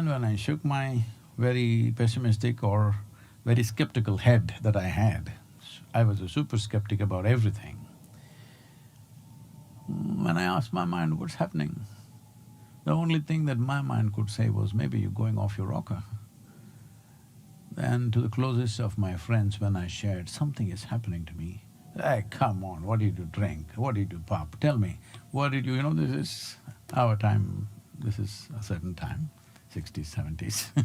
And when I shook my very pessimistic or very skeptical head that I had, I was a super skeptic about everything. When I asked my mind, what's happening? The only thing that my mind could say was, maybe you're going off your rocker. Then to the closest of my friends, when I shared, something is happening to me. Hey, come on, what did you drink? What did you pop? Tell me, what did you… this is our time, this is a certain time, 60s, 70s.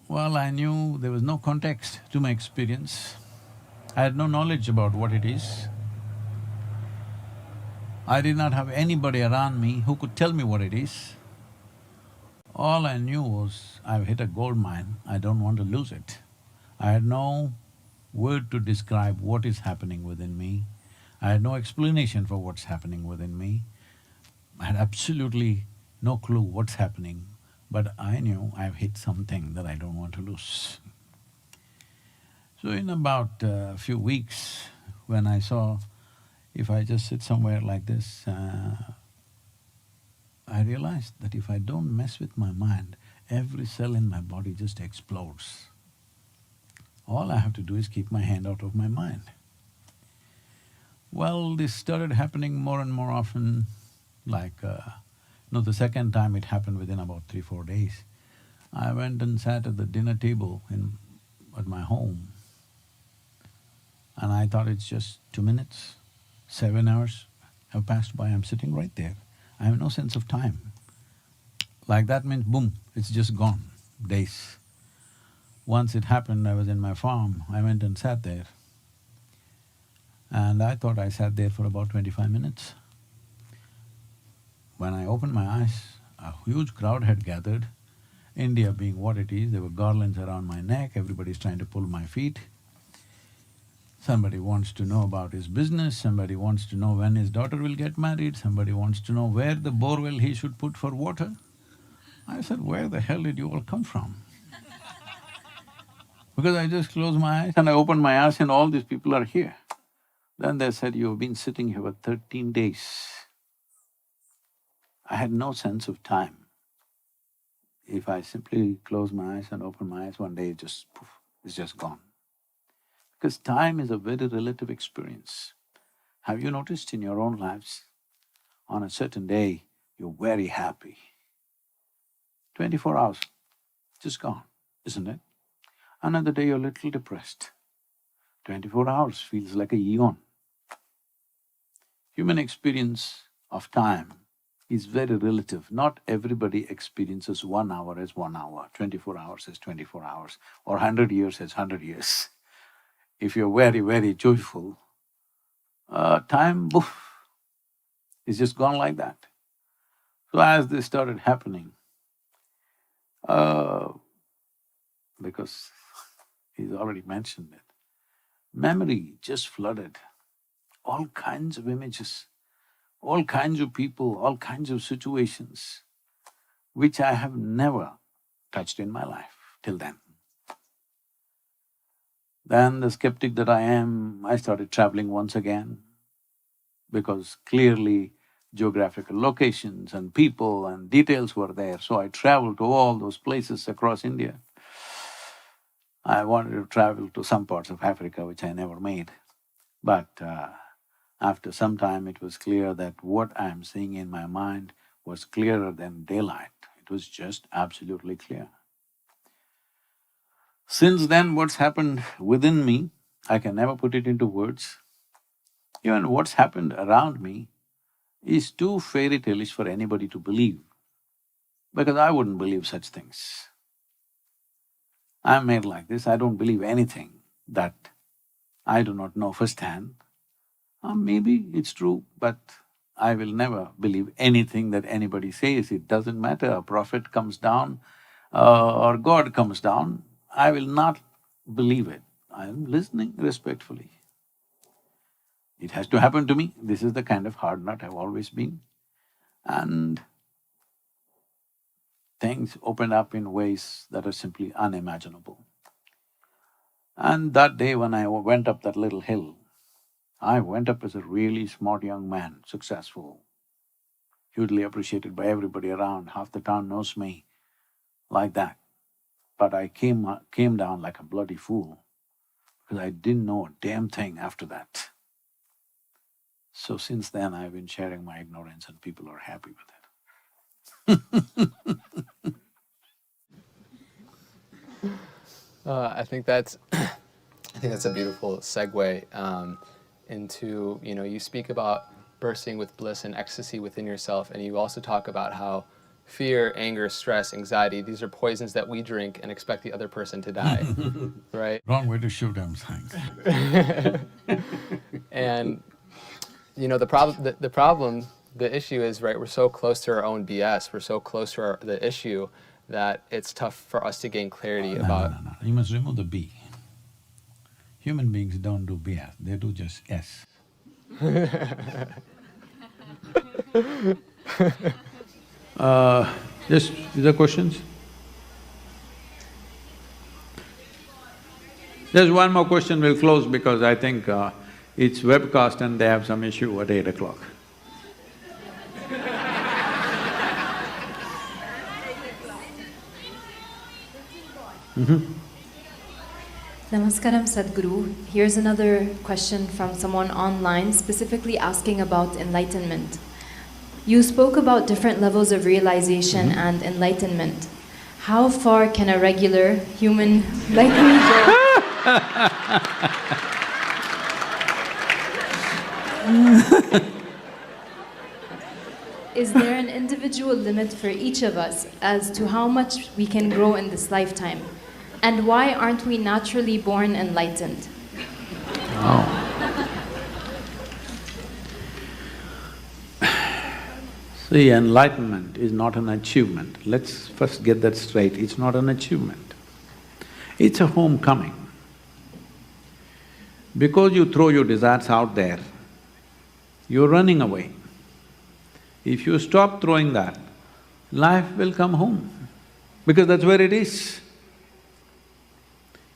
Well, I knew there was no context to my experience. I had no knowledge about what it is. I did not have anybody around me who could tell me what it is. All I knew was, I've hit a gold mine, I don't want to lose it. I had no word to describe what is happening within me. I had no explanation for what's happening within me. I had absolutely no clue what's happening, but I knew I've hit something that I don't want to lose. So in about a few weeks, when I saw if I just sit somewhere like this, I realized that if I don't mess with my mind, every cell in my body just explodes. All I have to do is keep my hand out of my mind. Well, this started happening more and more often, like, the second time it happened within about 3-4 days. I went and sat at the dinner table at my home, and I thought it's just 2 minutes. 7 hours have passed by, I'm sitting right there. I have no sense of time. Like that means boom, it's just gone, days. Once it happened, I was in my farm, I went and sat there. And I thought I sat there for about 25 minutes. When I opened my eyes, a huge crowd had gathered. India being what it is, there were garlands around my neck, everybody's trying to pull my feet. Somebody wants to know about his business, somebody wants to know when his daughter will get married, somebody wants to know where the borewell he should put for water. I said, where the hell did you all come from? Because I just closed my eyes and I opened my eyes and all these people are here. Then they said, you've been sitting here for 13 days. I had no sense of time. If I simply close my eyes and open my eyes, one day it just poof, it's just gone. Because time is a very relative experience. Have you noticed in your own lives, on a certain day, you're very happy. 24 hours, just gone, isn't it? Another day you're a little depressed. 24 hours feels like a eon. Human experience of time is very relative. Not everybody experiences 1 hour as 1 hour, 24 hours as 24 hours, or 100 years as 100 years. If you're very, very joyful, time, boof, is just gone like that. So as this started happening, uh, because he's already mentioned it, memory just flooded, all kinds of images, all kinds of people, all kinds of situations, which I have never touched in my life till then. Then the skeptic that I am, I started traveling once again, because clearly geographical locations and people and details were there, so I traveled to all those places across India. I wanted to travel to some parts of Africa which I never made, but after some time it was clear that what I'm seeing in my mind was clearer than daylight. It was just absolutely clear. Since then, what's happened within me, I can never put it into words. Even what's happened around me is too fairy tale-ish for anybody to believe, because I wouldn't believe such things. I'm made like this, I don't believe anything that I do not know firsthand. Maybe it's true, but I will never believe anything that anybody says. It doesn't matter, a prophet comes down or God comes down, I will not believe it. I am listening respectfully. It has to happen to me, this is the kind of hard nut I've always been. And things opened up in ways that are simply unimaginable. And that day when I went up that little hill, I went up as a really smart young man, successful, hugely appreciated by everybody around, half the town knows me, like that. But I came down like a bloody fool because I didn't know a damn thing after that. So since then I've been sharing my ignorance and people are happy with it. I think that's I think that's a beautiful segue into, you speak about bursting with bliss and ecstasy within yourself, and you also talk about how fear, anger, stress, anxiety, these are poisons that we drink and expect the other person to die, right? Wrong way to shoot them things. And the issue is, right, we're so close to our own BS, we're so close to the issue that it's tough for us to gain clarity about… No. You must remove the B. Human beings don't do BS, they do just S. Just… is there questions? There's one more question, we'll close because I think it's webcast and they have some issue at 8 o'clock. Namaskaram, Sadhguru. Here's another question from someone online, specifically asking about enlightenment. You spoke about different levels of realization and enlightenment. How far can a regular human like me go? Is there an individual limit for each of us as to how much we can grow in this lifetime? And why aren't we naturally born enlightened? Oh. See, enlightenment is not an achievement. Let's first get that straight. It's not an achievement. It's a homecoming. Because you throw your desires out there, you're running away. If you stop throwing that, life will come home, because that's where it is.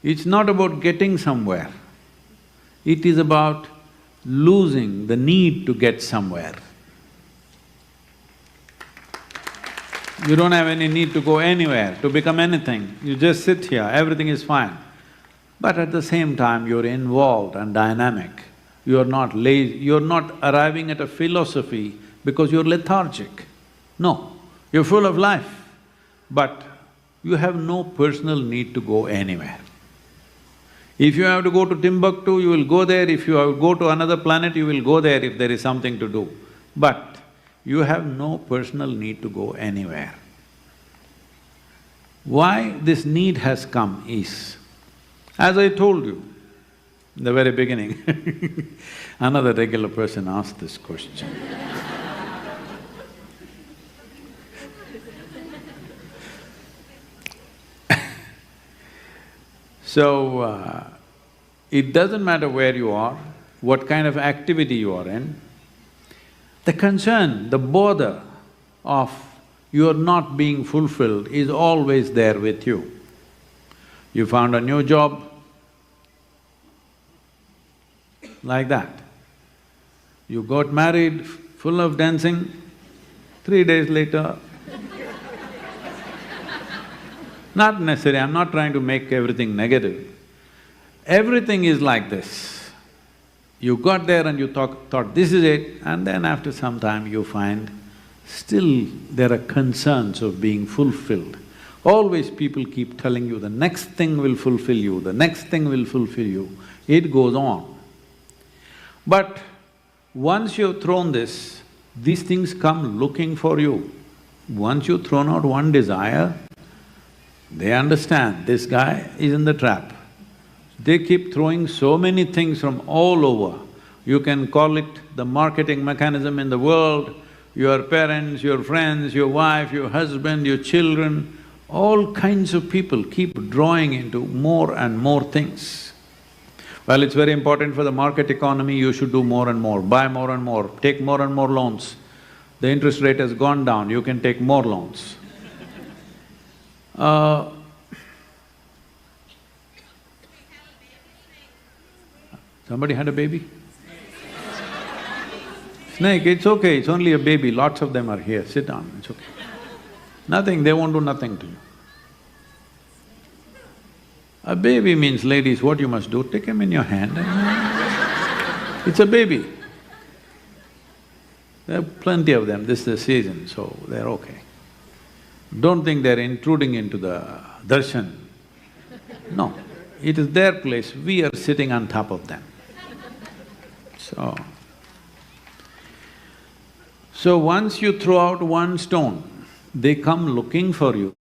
It's not about getting somewhere, it is about losing the need to get somewhere. You don't have any need to go anywhere, to become anything, you just sit here, everything is fine. But at the same time, you're involved and dynamic. You're not lazy, you're not arriving at a philosophy because you're lethargic. No, you're full of life, but you have no personal need to go anywhere. If you have to go to Timbuktu, you will go there. If you have to go to another planet, you will go there if there is something to do. But you have no personal need to go anywhere. Why this need has come is, as I told you in the very beginning, another regular person asked this question. So, it doesn't matter where you are, what kind of activity you are in, the concern, the bother of you're not being fulfilled is always there with you. You found a new job, like that. You got married, full of dancing, 3 days later, not necessary, I'm not trying to make everything negative. Everything is like this. You got there and you thought this is it, and then after some time you find still there are concerns of being fulfilled. Always people keep telling you the next thing will fulfill you, the next thing will fulfill you. It goes on. But once you've thrown this, these things come looking for you. Once you've thrown out one desire, they understand this guy is in the trap. They keep throwing so many things from all over. You can call it the marketing mechanism in the world, your parents, your friends, your wife, your husband, your children, all kinds of people keep drawing into more and more things. Well, it's very important for the market economy, you should do more and more, buy more and more, take more and more loans. The interest rate has gone down, you can take more loans. Somebody had a baby? Snake, it's okay, it's only a baby, lots of them are here, sit down, it's okay. Nothing, they won't do nothing to you. A baby means, ladies, what you must do, take him in your hand and it's a baby. There are plenty of them, this is the season, so they're okay. Don't think they're intruding into the darshan. No, it is their place, we are sitting on top of them. So once you throw out one stone, they come looking for you.